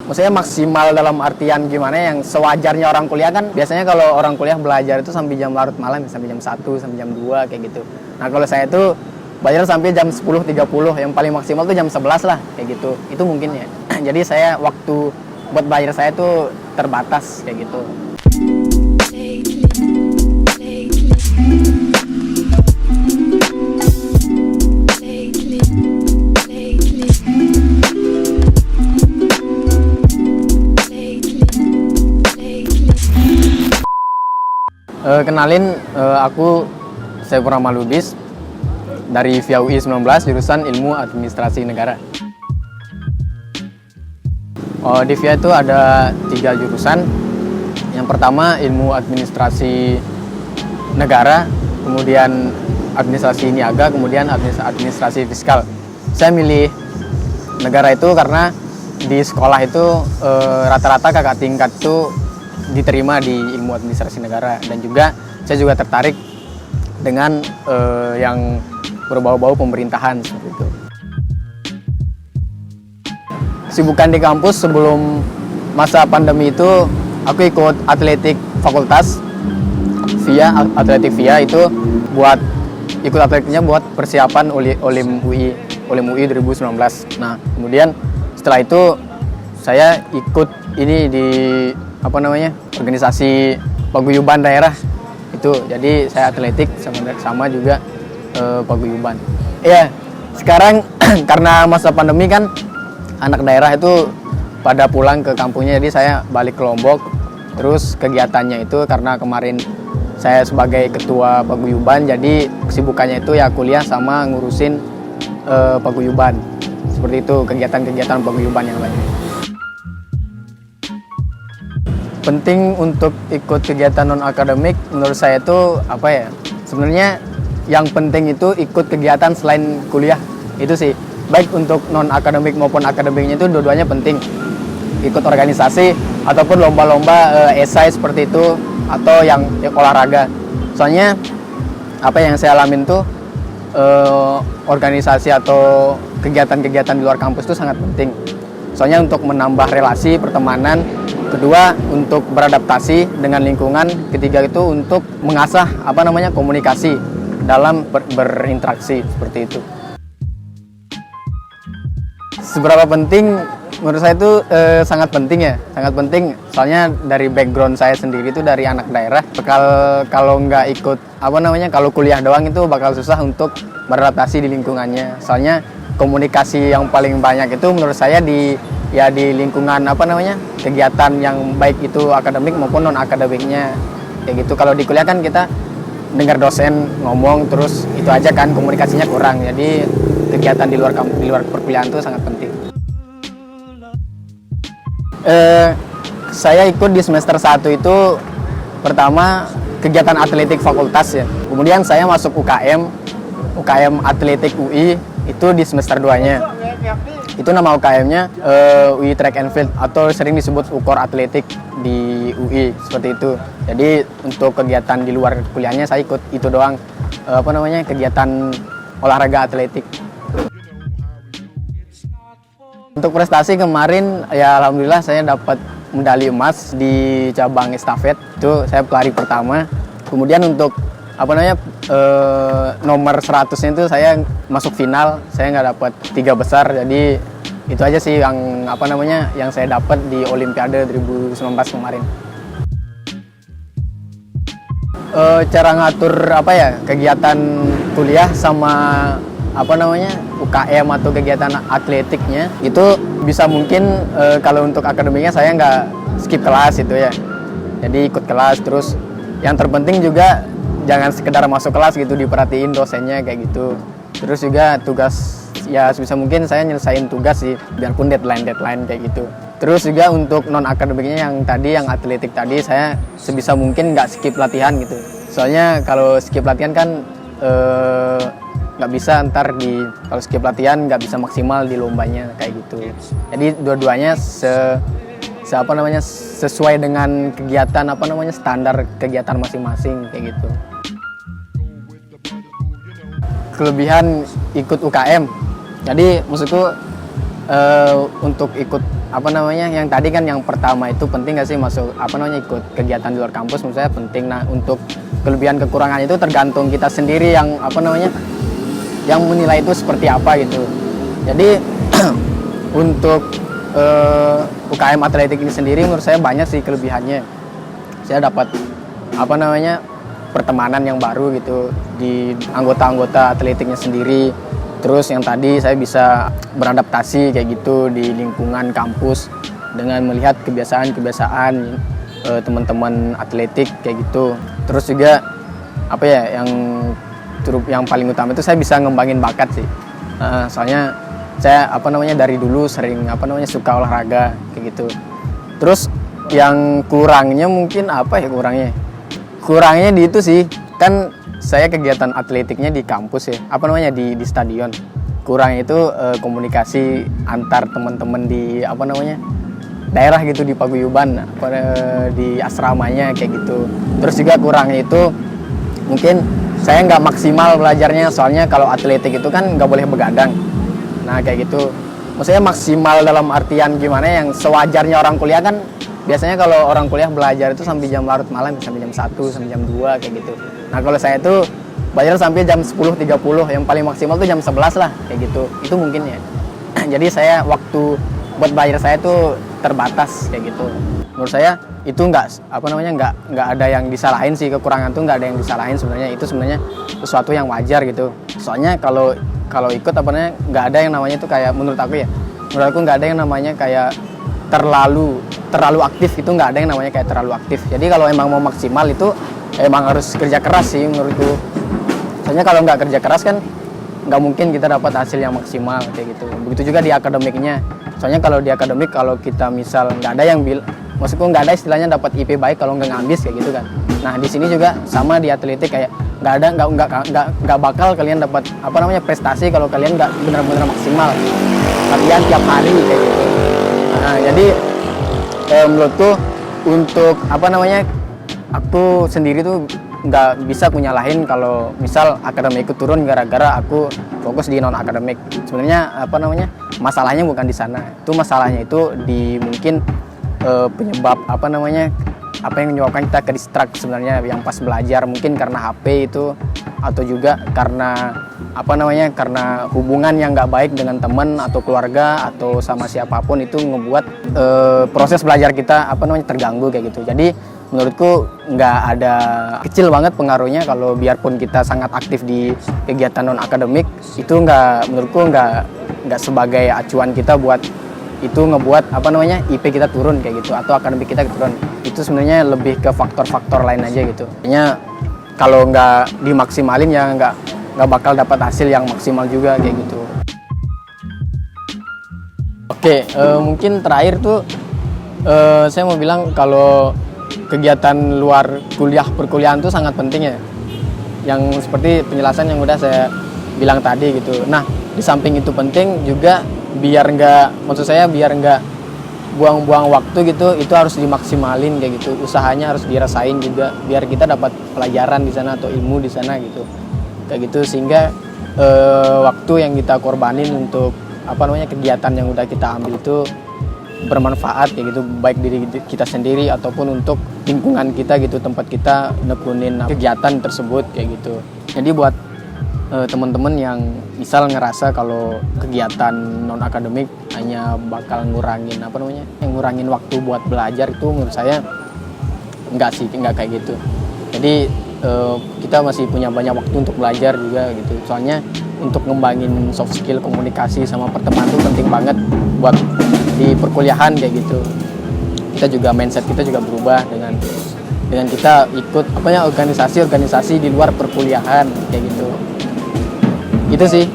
maksudnya maksimal dalam artian gimana, yang sewajarnya orang kuliah kan biasanya kalau orang kuliah belajar itu sampai jam larut malam, sampai jam 1, sampai jam 2 kayak gitu. Nah kalau saya itu belajar sampai jam 10.30, yang paling maksimal tuh jam 11 lah kayak gitu, itu mungkin ya. Jadi saya waktu buat belajar saya tuh terbatas kayak gitu. Kenalin, aku Saifurrahman Lubis dari VIA UI 19 jurusan Ilmu Administrasi Negara. Di VIA itu ada 3 jurusan. Yang pertama Ilmu Administrasi Negara, kemudian Administrasi Niaga, kemudian Administrasi Fiskal. Saya milih negara itu karena di sekolah itu rata-rata kakak tingkat itu diterima di Ilmu Administrasi Negara, dan juga saya juga tertarik dengan yang berbau-bau pemerintahan seperti itu. Kesibukan di kampus sebelum masa pandemi itu aku ikut atletik fakultas VIA, atletik VIA itu buat ikut atletiknya buat persiapan Olim UI 2019. Nah, kemudian setelah itu saya ikut ini di organisasi paguyuban daerah itu. Jadi saya atletik sama juga paguyuban. Iya, sekarang karena masa pandemi kan anak daerah itu pada pulang ke kampungnya, jadi saya balik ke Lombok. Terus kegiatannya itu karena kemarin saya sebagai ketua paguyuban, jadi kesibukannya itu ya kuliah sama ngurusin paguyuban. Seperti itu kegiatan-kegiatan paguyuban yang lain. Penting untuk ikut kegiatan non akademik menurut saya itu sebenarnya yang penting itu ikut kegiatan selain kuliah itu sih, baik untuk non akademik maupun akademiknya itu dua-duanya penting. Ikut organisasi ataupun lomba-lomba esai seperti itu, atau yang olahraga. Soalnya yang saya alamin tuh organisasi atau kegiatan-kegiatan di luar kampus itu sangat penting. Soalnya untuk menambah relasi pertemanan, kedua untuk beradaptasi dengan lingkungan, ketiga itu untuk mengasah komunikasi dalam berinteraksi seperti itu. Seberapa penting menurut saya itu sangat penting ya, sangat penting. Soalnya dari background saya sendiri itu dari anak daerah, kalau nggak ikut kalau kuliah doang itu bakal susah untuk beradaptasi di lingkungannya. Soalnya komunikasi yang paling banyak itu menurut saya di lingkungan kegiatan yang baik itu akademik maupun non akademiknya kayak gitu. Kalau di kuliah kan kita dengar dosen ngomong terus itu aja kan, komunikasinya kurang. Jadi kegiatan di luar perkuliahan itu sangat penting. Saya ikut di semester 1 itu pertama kegiatan atletik fakultas ya. Kemudian saya masuk UKM Atletik UI itu di semester 2-nya. Itu nama UKM-nya UI Track and Field, atau sering disebut UKOR Atletik di UI, seperti itu. Jadi untuk kegiatan di luar kuliahnya saya ikut itu doang, kegiatan olahraga atletik. Untuk prestasi kemarin ya alhamdulillah saya dapat medali emas di cabang estafet, itu saya pelari pertama. Kemudian untuk nomor 100-nya itu saya masuk final, saya nggak dapat 3 besar. Jadi itu aja sih yang yang saya dapat di Olimpiade 2019 kemarin. Cara ngatur kegiatan kuliah sama UKM atau kegiatan atletiknya itu bisa mungkin kalau untuk akademiknya saya nggak skip kelas itu ya. Jadi ikut kelas, terus yang terpenting juga jangan sekedar masuk kelas gitu, diperhatiin dosennya kayak gitu. Terus juga tugas ya sebisa mungkin saya nyelesain tugas sih, biarpun deadline kayak gitu. Terus juga untuk non akademiknya yang atletik tadi, saya sebisa mungkin nggak skip latihan gitu. Soalnya kalau skip latihan kan nggak bisa kalau skip latihan nggak bisa maksimal di lombanya kayak gitu. Jadi dua-duanya sesuai dengan kegiatan standar kegiatan masing-masing kayak gitu. Kelebihan ikut UKM, jadi maksudku untuk ikut apa namanya yang tadi kan yang pertama itu penting nggak sih masuk apa namanya ikut kegiatan di luar kampus, menurut saya penting. Nah untuk kelebihan kekurangan itu tergantung kita sendiri yang apa namanya yang menilai itu seperti apa gitu. Jadi untuk UKM atletik ini sendiri menurut saya banyak sih kelebihannya. Saya dapat apa namanya pertemanan yang baru gitu di anggota-anggota atletiknya sendiri. Terus yang tadi saya bisa beradaptasi kayak gitu di lingkungan kampus dengan melihat kebiasaan-kebiasaan teman-teman atletik kayak gitu. Terus juga apa ya yang paling utama itu saya bisa ngembangin bakat sih. Soalnya saya apa namanya dari dulu sering apa namanya suka olahraga kayak gitu. Terus yang kurangnya mungkin apa ya kurangnya? Kurangnya di itu sih kan saya kegiatan atletiknya di kampus ya, apa namanya di stadion. Kurang itu komunikasi antar teman-teman di apa namanya daerah gitu di paguyuban, di asramanya kayak gitu. Terus juga kurangnya itu mungkin saya nggak maksimal belajarnya, soalnya kalau atletik itu kan nggak boleh begadang. Nah kayak gitu. Maksudnya maksimal dalam artian gimana yang sewajarnya orang kuliah kan. Biasanya kalau orang kuliah belajar itu sampai jam larut malam, sampai jam 1, sampai jam 2 kayak gitu. Nah kalau saya itu belajar sampai jam 10.30, yang paling maksimal tuh jam 11 lah kayak gitu. Itu mungkin ya. Jadi saya waktu buat belajar saya tuh terbatas kayak gitu. Menurut saya itu nggak ada yang disalahin sih, kekurangan tuh nggak ada yang disalahin sebenarnya. Itu sebenarnya sesuatu yang wajar gitu. Soalnya kalau ikut apa namanya nggak ada yang namanya itu kayak menurut aku nggak ada yang namanya kayak terlalu aktif, itu nggak ada yang namanya kayak terlalu aktif. Jadi kalau emang mau maksimal itu emang harus kerja keras sih menurutku. Soalnya kalau nggak kerja keras kan nggak mungkin kita dapat hasil yang maksimal kayak gitu. Begitu juga di akademiknya. Soalnya kalau di akademik kalau kita misal nggak ada yang maksudku nggak ada istilahnya dapat IP baik kalau nggak ngambis kayak gitu kan. Nah di sini juga sama di atletik kayak nggak bakal kalian dapat apa namanya prestasi kalau kalian nggak benar-benar maksimal latihan tiap hari kayak gitu. Nah jadi menurutku untuk apa namanya aku sendiri tuh nggak bisa aku nyalahin kalau misal akademik ikut turun gara-gara aku fokus di non akademik. Sebenarnya apa namanya masalahnya bukan di sana, itu masalahnya itu di mungkin penyebab apa namanya apa yang menyebabkan kita ke distract sebenarnya yang pas belajar, mungkin karena HP itu atau juga karena apa namanya karena hubungan yang nggak baik dengan teman atau keluarga atau sama siapapun, itu ngebuat proses belajar kita apa namanya terganggu kayak gitu. Jadi menurutku nggak ada kecil banget pengaruhnya kalau biarpun kita sangat aktif di kegiatan non akademik, itu menurutku nggak sebagai acuan kita buat itu ngebuat apa namanya IP kita turun kayak gitu atau akademik kita turun. Itu sebenarnya lebih ke faktor-faktor lain aja gitu. Artinya kalau nggak dimaksimalin ya nggak bakal dapat hasil yang maksimal juga kayak gitu. Oke, mungkin terakhir tuh saya mau bilang kalau kegiatan luar perkuliahan tuh sangat penting ya. Yang seperti penjelasan yang udah saya bilang tadi gitu. Nah, di samping itu penting juga biar nggak buang-buang waktu gitu, itu harus dimaksimalin kayak gitu. Usahanya harus dirasain juga biar kita dapat pelajaran di sana atau ilmu di sana gitu. Kayak gitu sehingga waktu yang kita korbanin untuk apa namanya kegiatan yang udah kita ambil itu bermanfaat kayak gitu, baik diri kita sendiri ataupun untuk lingkungan kita gitu, tempat kita nekunin kegiatan tersebut kayak gitu. Jadi buat teman-teman yang misal ngerasa kalau kegiatan non akademik hanya bakal ngurangin waktu buat belajar, itu menurut saya enggak kayak gitu. Jadi kita masih punya banyak waktu untuk belajar juga gitu. Soalnya untuk ngembangin soft skill komunikasi sama pertemanan itu penting banget buat di perkuliahan kayak gitu. Kita juga mindset kita juga berubah dengan kita ikut organisasi di luar perkuliahan kayak gitu. Itu sih